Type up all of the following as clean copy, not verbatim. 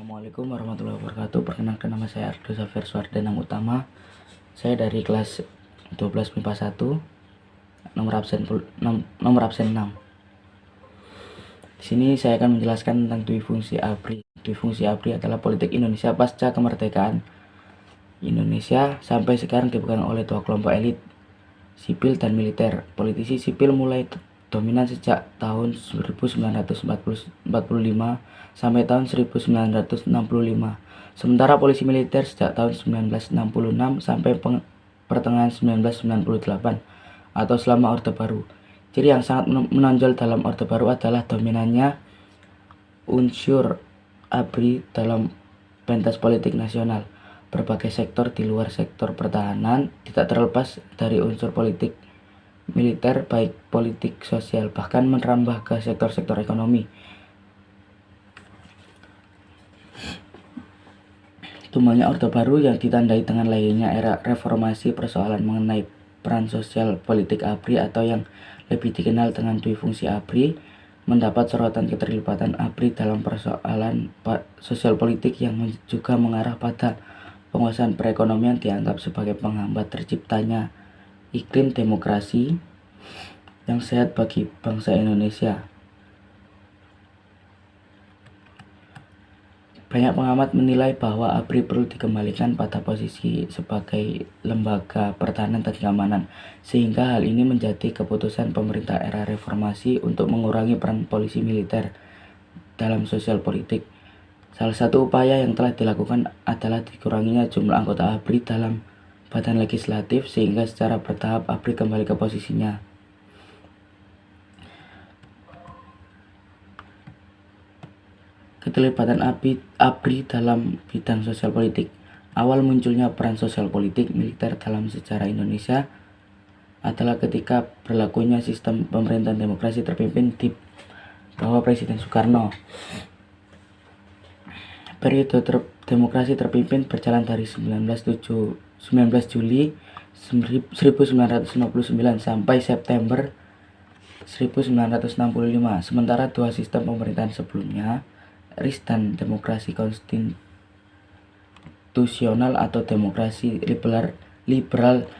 Assalamualaikum warahmatullahi wabarakatuh. Perkenalkan, nama saya Ardo Zafir Suardanang Utama. Saya dari kelas 12 MIPA 1, nomor absen 6. Di sini saya akan menjelaskan tentang dui fungsi ABRI. Dui fungsi ABRI adalah politik Indonesia pasca kemerdekaan. Indonesia sampai sekarang dipegang oleh dua kelompok elit, sipil dan militer. Politisi sipil mulai dominan sejak tahun 1945 sampai tahun 1965. Sementara polisi militer sejak tahun 1966 sampai pertengahan 1998 atau selama Orde Baru. Ciri yang sangat menonjol dalam Orde Baru adalah dominannya unsur ABRI dalam pentas politik nasional. Berbagai sektor di luar sektor pertahanan tidak terlepas dari unsur politik militer, baik politik sosial, bahkan merambah ke sektor-sektor ekonomi. Tumbuhnya Orde Baru yang ditandai dengan lahirnya era reformasi, persoalan mengenai peran sosial politik ABRI atau yang lebih dikenal dengan dui fungsi ABRI mendapat sorotan. Keterlibatan ABRI dalam persoalan sosial politik yang juga mengarah pada penguasaan perekonomian dianggap sebagai penghambat terciptanya iklim demokrasi yang sehat bagi bangsa Indonesia. Banyak pengamat menilai bahwa ABRI perlu dikembalikan pada posisi sebagai lembaga pertahanan dan keamanan, sehingga hal ini menjadi keputusan pemerintah era reformasi untuk mengurangi peran polisi militer dalam sosial politik. Salah satu upaya yang telah dilakukan adalah dikuranginya jumlah anggota ABRI dalam badan legislatif, sehingga secara bertahap ABRI kembali ke posisinya. Keterlibatan ABRI dalam bidang sosial politik. Awal munculnya peran sosial politik militer dalam sejarah Indonesia adalah ketika berlakunya sistem pemerintahan demokrasi terpimpin di bawah Presiden Soekarno. Periode demokrasi terpimpin berjalan dari 19 Juli 1959 sampai September 1965. Sementara dua sistem pemerintahan sebelumnya, RIS dan demokrasi konstitusional atau demokrasi liberal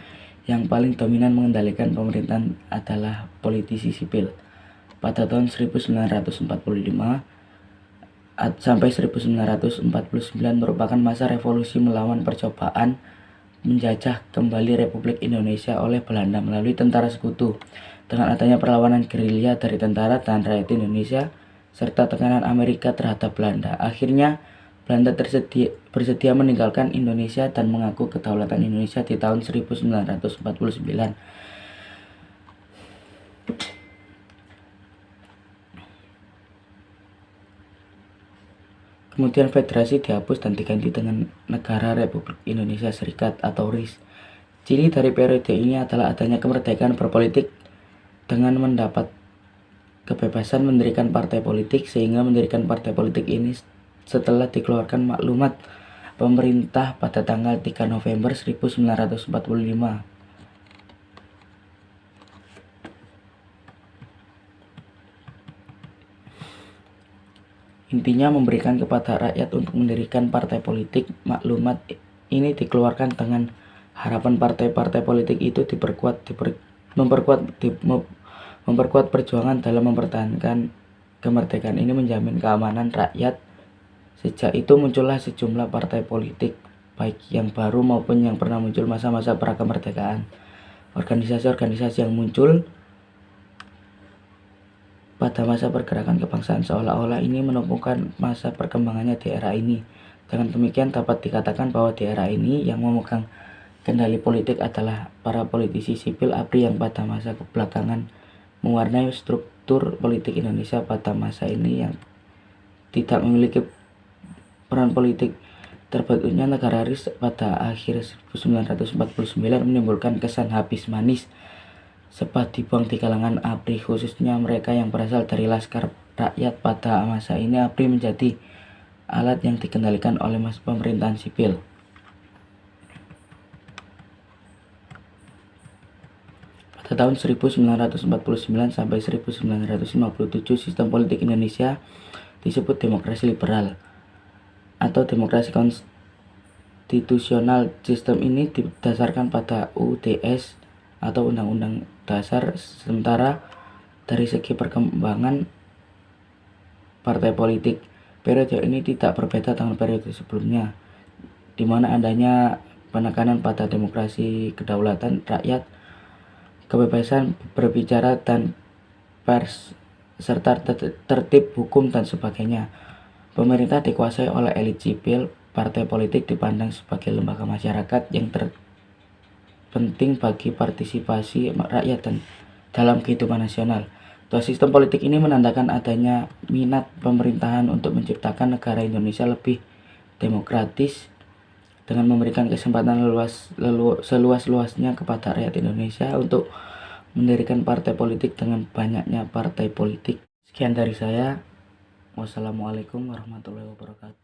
yang paling dominan mengendalikan pemerintahan adalah politisi sipil. Pada tahun 1945 sampai 1949 merupakan masa revolusi melawan percobaan menjajah kembali Republik Indonesia oleh Belanda melalui tentara sekutu. Dengan adanya perlawanan gerilya dari tentara dan rakyat Indonesia serta tekanan Amerika terhadap Belanda, akhirnya Belanda bersedia meninggalkan Indonesia dan mengaku kedaulatan Indonesia di tahun 1949. Kemudian federasi dihapus dan diganti dengan Negara Republik Indonesia Serikat atau RIS. Ciri dari periode ini adalah adanya kemerdekaan berpolitik dengan mendapat kebebasan mendirikan partai politik, sehingga mendirikan partai politik ini setelah dikeluarkan maklumat pemerintah pada tanggal 3 November 1945. Intinya memberikan kepada rakyat untuk mendirikan partai politik. Maklumat ini dikeluarkan dengan harapan partai-partai politik itu memperkuat perjuangan dalam mempertahankan kemerdekaan ini, menjamin keamanan rakyat. Sejak itu muncullah sejumlah partai politik, baik yang baru maupun yang pernah muncul masa-masa prakemerdekaan. Organisasi-organisasi yang muncul pada masa pergerakan kebangsaan seolah-olah ini menumpukan masa perkembangannya di era ini. Dengan demikian dapat dikatakan bahwa di era ini yang memegang kendali politik adalah para politisi sipil ABRI yang pada masa belakangan mewarnai struktur politik Indonesia pada masa ini yang tidak memiliki peran politik. Terbentuknya negara RIS pada akhir 1949 menimbulkan kesan habis manis sempat dibuang di kalangan ABRI, khususnya mereka yang berasal dari Laskar Rakyat. Pada masa ini ABRI menjadi alat yang dikendalikan oleh pemerintahan sipil. Pada tahun 1949 sampai 1957 sistem politik Indonesia disebut demokrasi liberal. atau demokrasi konstitusional. Sistem ini didasarkan pada UUDS atau Undang-Undang Dasar. Sementara dari segi perkembangan partai politik, periode ini tidak berbeda dengan periode sebelumnya, di mana adanya penekanan pada demokrasi, kedaulatan rakyat, kebebasan berbicara dan pers, serta tertib hukum dan sebagainya. Pemerintah dikuasai oleh elit sipil. Partai politik dipandang sebagai lembaga masyarakat yang terpenting bagi partisipasi rakyat dan dalam kehidupan nasional. Sistem politik ini menandakan adanya minat pemerintahan untuk menciptakan negara Indonesia lebih demokratis dengan memberikan kesempatan seluas-luasnya kepada rakyat Indonesia untuk mendirikan partai politik dengan banyaknya partai politik. Sekian dari saya. Wassalamualaikum warahmatullahi wabarakatuh.